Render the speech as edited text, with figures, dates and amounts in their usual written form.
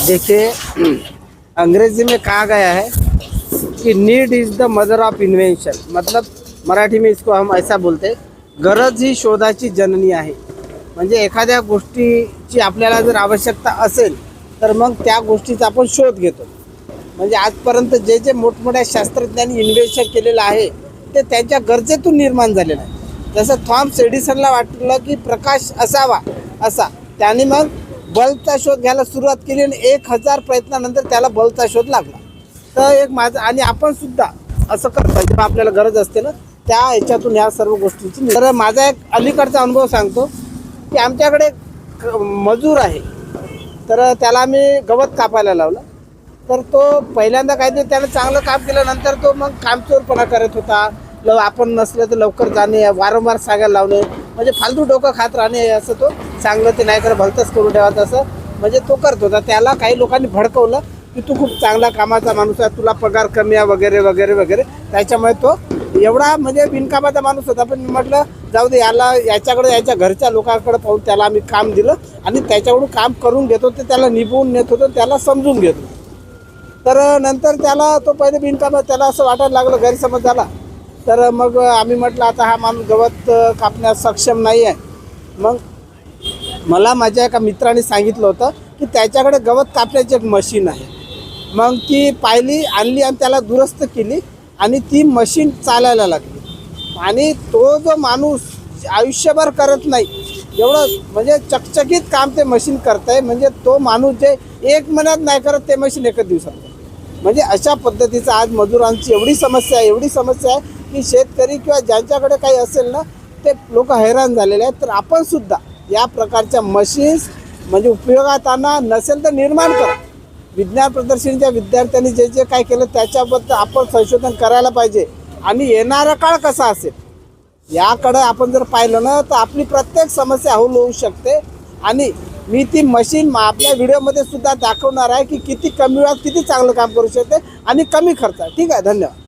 देखिए, अंग्रेजी में कहा गया है कि need is the mother of invention. मतलब मराठी में इसको हम ऐसा बोलते, गरज ही शोधाची जननी आहे। म्हणजे एखाद्या गोष्टीची आपल्याला जर आवश्यकता असेल तर मग त्या गोष्टीचा आपण शोध घेतो। म्हणजे आजपर्यंत जे जे मोठमोठ्या शास्त्रज्ञांनी इन्व्हेन्शन केलेलं आहे ते त्यांच्या गरजेतून निर्माण झालेलं आहे। जसं थॉमस एडिसनला वाटलं की प्रकाश असावा असा, त्याने मग बल्बचा शोध घ्यायला सुरुवात केली आणि 1000 प्रयत्नानंतर त्याला बल्बचा शोध लागला। तर एक माझं आणि आपण सुद्धा असं करतो जेव्हा आपल्याला गरज असते ना त्या ह्याच्यातून ह्या सर्व गोष्टीची। तर माझा एक अलीकडचा अनुभव सांगतो की आमच्याकडे मजूर आहे, तर त्याला मी गवत कापायला लावलं। तर तो पहिल्यांदा काहीतरी त्याने चांगलं काम केलं, नंतर तो मग कामचोरपणा करत होता। आपण नसलं तर लवकर जाणे, वारंवार सांगायला लावणे, म्हणजे फालतू डोकं खात राहणे, असं तो चांगलं ते नाही करत भलतंच करून ठेवायचं असं म्हणजे तो करत होता। त्याला काही लोकांनी भडकवलं की तू खूप चांगला कामाचा माणूस आहे, तुला पगार कमी आहे वगैरे वगैरे वगैरे। त्याच्यामुळे तो एवढा म्हणजे बिनकामाचा माणूस होता। पण मी म्हटलं जाऊ दे, याच्याकडे याच्या घरच्या लोकांकडे पाहून त्याला आम्ही काम दिलं आणि त्याच्याकडून काम करून घेत होते, त्याला निभवून नेत होतो, त्याला समजून घेत होतो। तर नंतर त्याला तो पहिले बिनकामात त्याला असं वाटायला लागलं, गैरसमज झाला। तर मग आम्ही म्हटलं आता हा माणूस गवत कापण्यास सक्षम नाही आहे। मग मला माझ्या एका मित्राने सांगितलं होतं की त्याच्याकडे गवत कापण्याची एक मशीन आहे। मग ती पाहिली, आणली आणि त्याला दुरुस्त केली आणि ती मशीन चालायला लागली। आणि तो जो माणूस आयुष्यभर करत नाही एवढं म्हणजे चकचकीत काम ते मशीन करत आहे, म्हणजे तो माणूस जे 1 महिन्यात नाही करत ते मशीन 1 दिवसात करतं। म्हणजे अशा पद्धतीचं आज मजुरांची एवढी समस्या आहे की शेतकरी किंवा ज्यांच्याकडे काही असेल ना ते लोक हैराण झालेले आहेत। तर आपण सुद्धा या प्रकारच्या मशीन्स म्हणजे उपयोगात आणा, नसेल तर निर्माण करा। विज्ञान प्रदर्शनीच्या विद्यार्थ्यांनी जे जे काय केलं त्याच्याबद्दल आपण संशोधन करायला पाहिजे आणि येणारा काळ कसा असेल याकडे आपण जर पाहिलं ना तर आपली प्रत्येक समस्या हल होऊ शकते। आणि मी ती मशीन आपल्या व्हिडिओमध्ये सुद्धा दाखवणार आहे की किती कमी वेळात किती चांगलं काम करू शकते आणि कमी खर्चात। ठीक आहे, धन्यवाद।